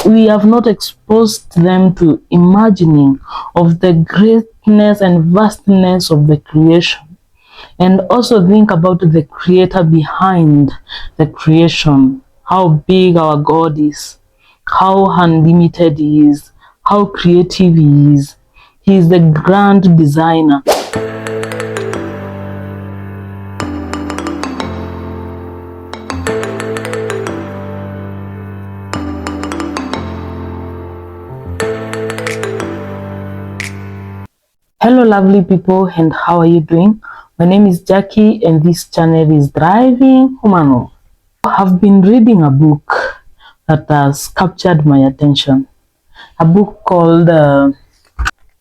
we have not exposed them to imagining of the greatness and vastness of the creation, and also think about the creator behind the creation, how big our God is, how unlimited he is, how creative he is. He is the grand designer. Hello lovely people, and how are you doing? My name is Jackie and this channel is Thriving Humano. I have been reading a book that has captured my attention. A book called The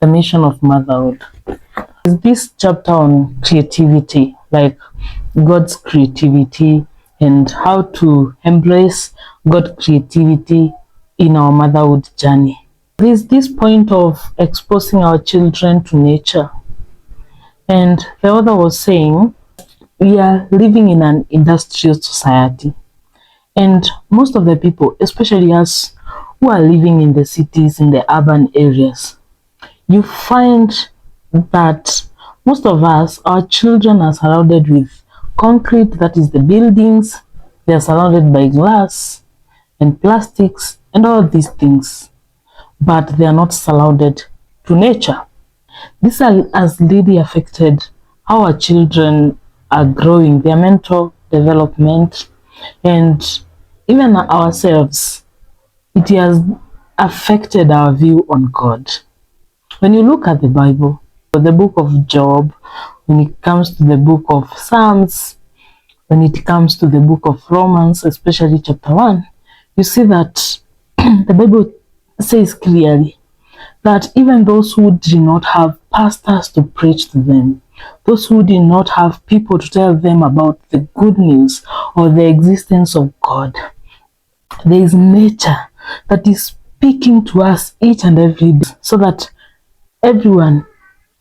Mission of Motherhood. It's this chapter on creativity, like God's creativity and how to embrace God's creativity in our motherhood journey. There's this point of exposing our children to nature. And the author was saying, we are living in an industrial society. And most of the people, especially us who are living in the cities, in the urban areas, you find that most of us, our children are surrounded with concrete, that is the buildings. They are surrounded by glass and plastics and all these things, but they are not surrounded to nature. This has really affected how our children are growing, their mental development, and even ourselves. It has affected our view on God. When you look at the Bible, the book of Job, when it comes to the book of Psalms, when it comes to the book of Romans, especially chapter 1, you see that the Bible says clearly that even those who did not have pastors to preach to them, those who did not have people to tell them about the good news or the existence of God, there is nature that is speaking to us each and every day so that everyone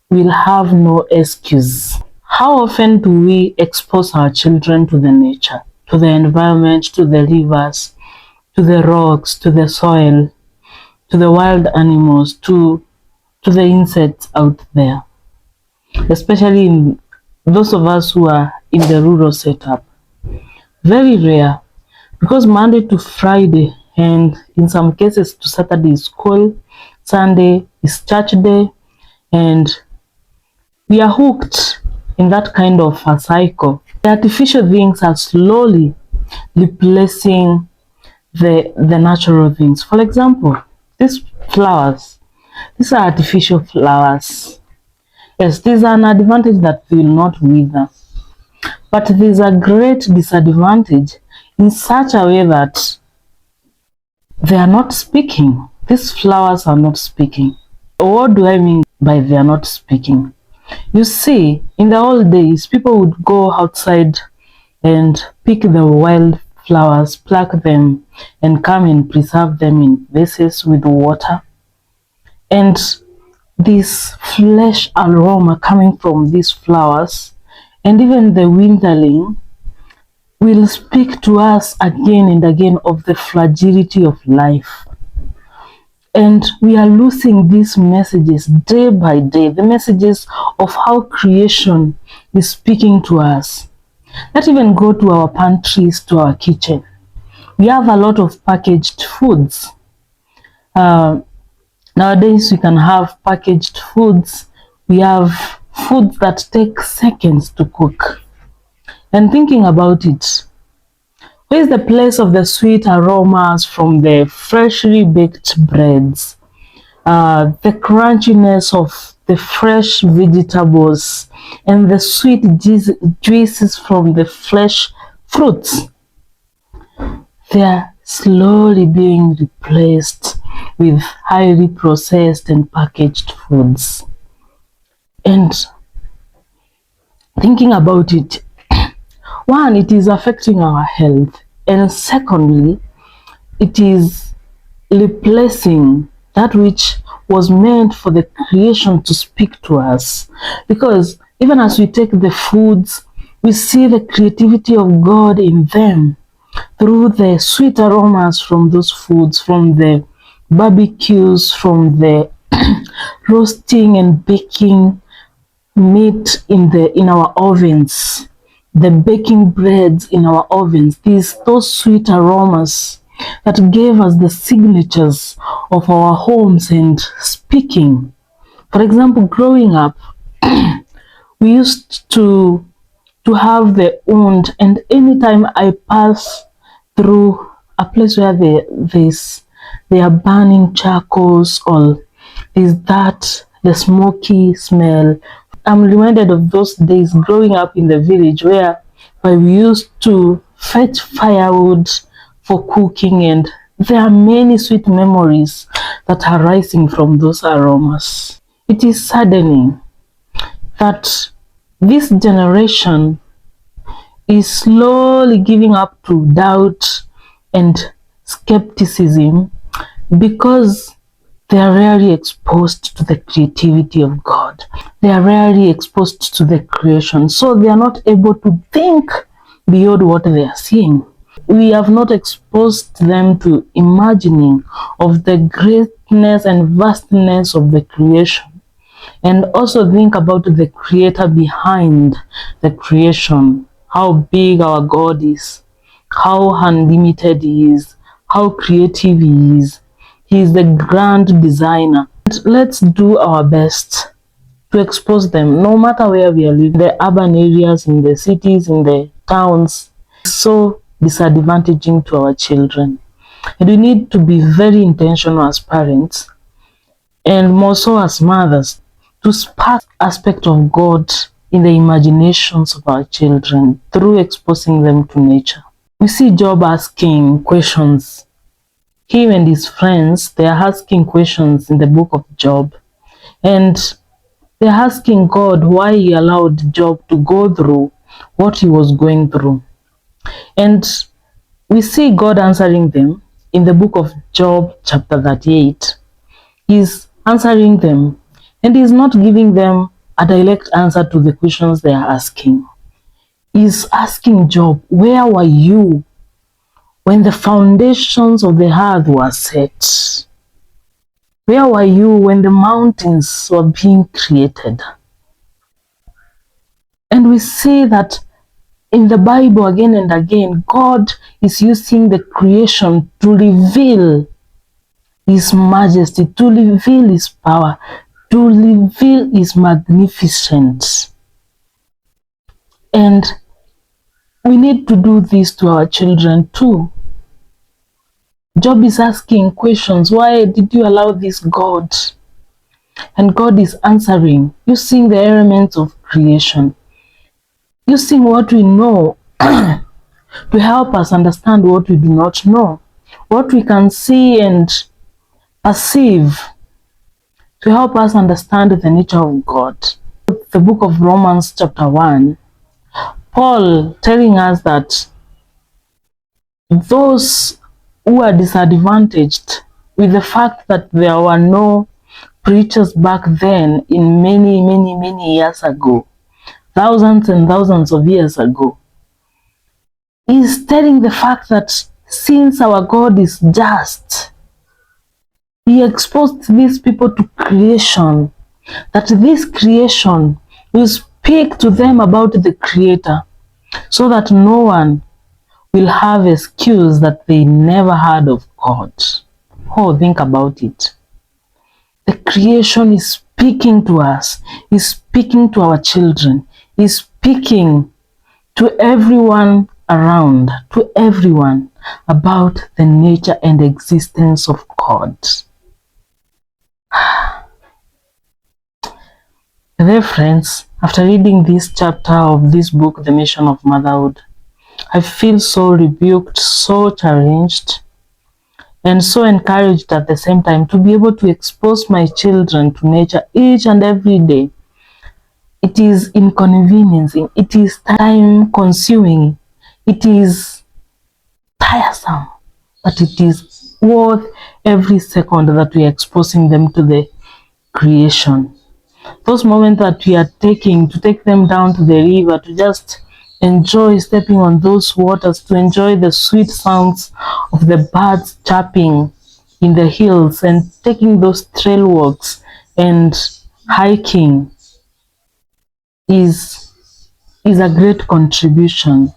will have no excuse. How often do we expose our children to the nature, to the environment, to the rivers, to the rocks, to the soil, to the wild animals, to the insects out there, especially in those of us who are in the rural setup? Very rare, because Monday to Friday, and in some cases to Saturday is school, Sunday is church day, and we are hooked in that kind of a cycle. The artificial things are slowly replacing the natural things. For example, these flowers, these are artificial flowers. Yes, there's an advantage that they will not wither, but there's a great disadvantage in such a way that they are not speaking. These flowers are not speaking. What do I mean by they are not speaking? You see, in the old days, people would go outside and pick the wild flowers, pluck them, and come and preserve them in vases with water. And this fresh aroma coming from these flowers, and even the winterling, will speak to us again and again of the fragility of life. And we are losing these messages day by day, the messages of how creation is speaking to us. Not even go to our pantries, to our kitchen. We have a lot of packaged foods. Nowadays we can have packaged foods. We have foods that take seconds to cook. And thinking about it, where is the place of the sweet aromas from the freshly baked breads, the crunchiness of the fresh vegetables, and the sweet juices from the fresh fruits? They are slowly being replaced with highly processed and packaged foods. And thinking about it, one, it is affecting our health, and secondly, it is replacing that which was meant for the creation to speak to us. Because even as we take the foods, we see the creativity of God in them through the sweet aromas from those foods, from the barbecues, from the roasting and baking meat in our ovens, the baking breads in our ovens, those sweet aromas that gave us the signatures of our homes and speaking. For example, growing up, we used to have the wound, and anytime I pass through a place where they are burning charcoals, or is that the smoky smell, I'm reminded of those days growing up in the village where we used to fetch firewood for cooking, and there are many sweet memories that are rising from those aromas. It is saddening that this generation is slowly giving up to doubt and skepticism because they are rarely exposed to the creativity of God. They are rarely exposed to the creation, so they are not able to think beyond what they are seeing. We have not exposed them to imagining of the greatness and vastness of the creation, and also think about the creator behind the creation, how big our God is, how unlimited he is, how creative he is. He is the grand designer. And let's do our best to expose them, no matter where we are living, the urban areas, in the cities, in the towns. It's so disadvantaging to our children. And we need to be very intentional as parents, and more so as mothers, to spark aspect of God in the imaginations of our children through exposing them to nature. We see Job asking questions. Him and his friends, they are asking questions in the book of Job, and they're asking God why he allowed Job to go through what he was going through. And we see God answering them in the book of Job chapter 38. He's answering them, and he's not giving them a direct answer to the questions they are asking. He's asking Job, where were you when the foundations of the earth were set? Where were you when the mountains were being created? And we see that in the Bible again and again, God is using the creation to reveal his majesty, to reveal his power, to reveal his magnificence. And we need to do this to our children too. Job is asking questions. Why did you allow this, God? And God is answering using the elements of creation, using what we know to help us understand what we do not know, what we can see and perceive, to help us understand the nature of God. The book of Romans chapter 1, Paul telling us that those who are disadvantaged with the fact that there were no preachers back then, in many years ago, thousands and thousands of years ago, is telling the fact that since our God is just, he exposed these people to creation, that this creation will speak to them about the Creator, so that no one will have excuse that they never heard of God. Oh, think about it. The creation is speaking to us, is speaking to our children, is speaking to everyone around, to everyone, about the nature and existence of God. Dear friends, after reading this chapter of this book, The Mission of Motherhood, I feel so rebuked, so challenged, and so encouraged at the same time to be able to expose my children to nature each and every day. It is inconveniencing, it is time consuming, it is tiresome, but it is worth every second that we are exposing them to the creation. Those moments that we are taking to take them down to the river, to just enjoy stepping on those waters, to enjoy the sweet sounds of the birds chirping in the hills and taking those trail walks and hiking is a great contribution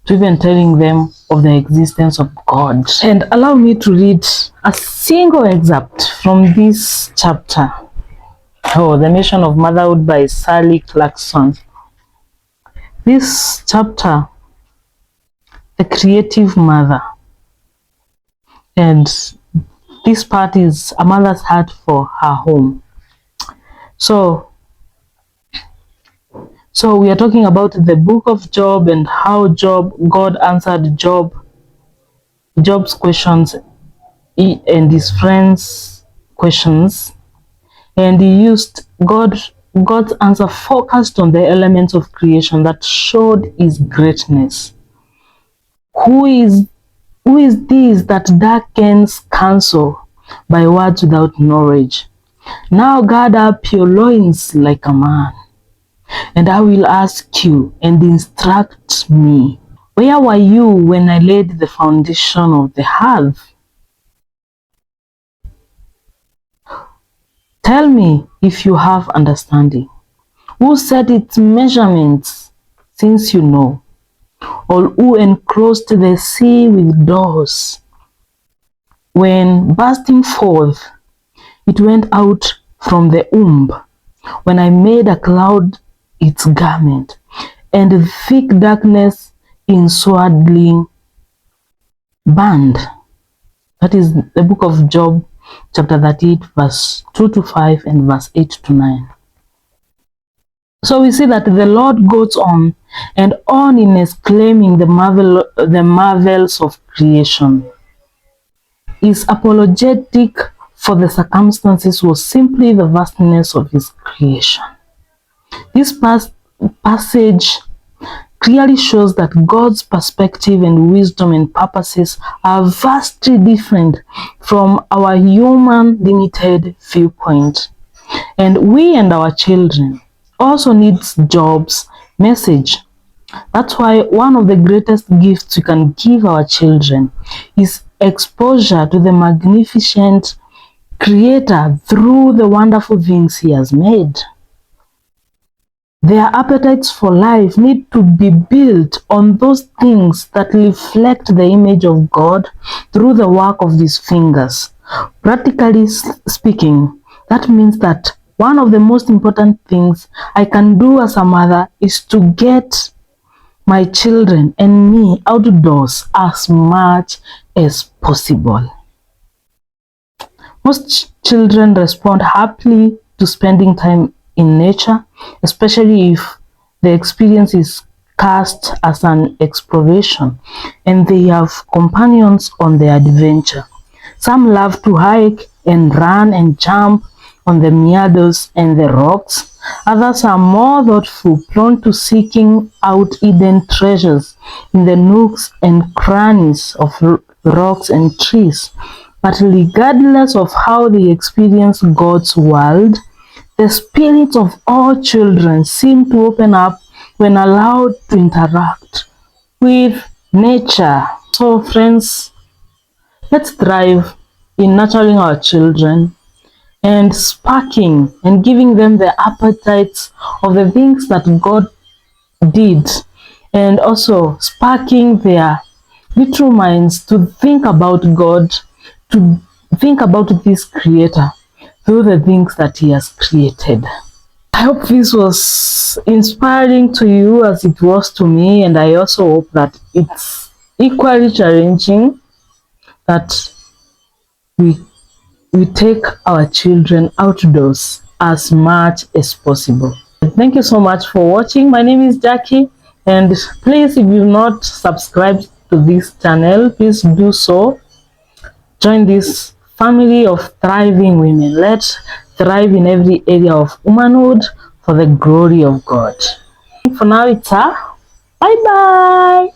to even telling them of the existence of God. And allow me to read a single excerpt from this chapter. The Mission of Motherhood by Sally Clarkson. This chapter, The Creative Mother. And this part is a mother's heart for her home. So we are talking about the book of Job and how God answered Job's questions and his friends' questions. And he used God's answer focused on the elements of creation that showed his greatness. Who is this that darkens counsel by words without knowledge? Now gird up your loins like a man, and I will ask you and instruct me. Where were you when I laid the foundation of the earth? Tell me if you have understanding. Who set its measurements, since you know? Or who enclosed the sea with doors? When bursting forth, it went out from the womb. When I made a cloud its garment, and thick darkness in swaddling band. That is the book of Job, chapter 38, verse 2 to 5 and verse 8 to 9. So we see that the Lord goes on and on in exclaiming the marvels of creation. His apologetic for the circumstances was simply the vastness of his creation. This passage clearly shows that God's perspective and wisdom and purposes are vastly different from our human limited viewpoint. And we and our children also need Job's message. That's why one of the greatest gifts we can give our children is exposure to the magnificent Creator through the wonderful things He has made. Their appetites for life need to be built on those things that reflect the image of God through the work of these fingers. Practically speaking, that means that one of the most important things I can do as a mother is to get my children and me outdoors as much as possible. Most children respond happily to spending time in nature, especially if the experience is cast as an exploration and they have companions on their adventure. Some love to hike and run and jump on the meadows and the rocks. Others are more thoughtful, prone to seeking out hidden treasures in the nooks and crannies of rocks and trees. But regardless of how they experience God's world, the spirits of all children seem to open up when allowed to interact with nature. So friends, let's thrive in nurturing our children and sparking and giving them the appetites of the things that God did, and also sparking their little minds to think about God, to think about this Creator through the things that He has created. I hope this was inspiring to you as it was to me, and I also hope that it's equally challenging that we take our children outdoors as much as possible. Thank you so much for watching. My name is Jackie, and please, if you've not subscribed to this channel, please do so. Join this family of thriving women. Let's thrive in every area of womanhood for the glory of God. For now, it's a bye-bye.